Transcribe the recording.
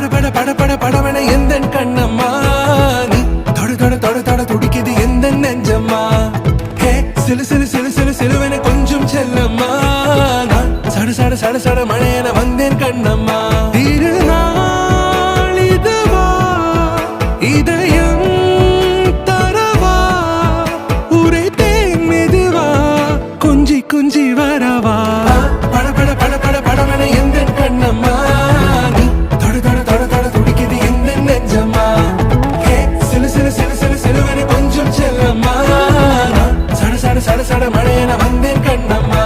பட பட பட பட படவன எந்த கண்ணம்மா நீ தொட தொட தொட தொட துடிக்குது எந்த நெஞ்சம்மா ஹே சிலு சிலு சிலு சிலு சிலுவன கொஞ்சம் செல்லம்மா நான் சட சட சட சட மழையன வந்தேன் கண்ணம்மா திருநாள் இதுவா இதயம் தரவா உரைத்தேன் மெதுவா கொஞ்சி கொஞ்சி வரவா பட பட பட பட படவன எந்த கண்ணம்மா நீ தொட தொட தொட தொட துடிக்குது எந்த நெஞ்சம்மா ஹே சிலு சிலு சிலு சிலு சிலுவன கொஞ்சம் செல்லம்மா நான் சட சட சட சட மழையன வந்தேன் கண்ணம்மா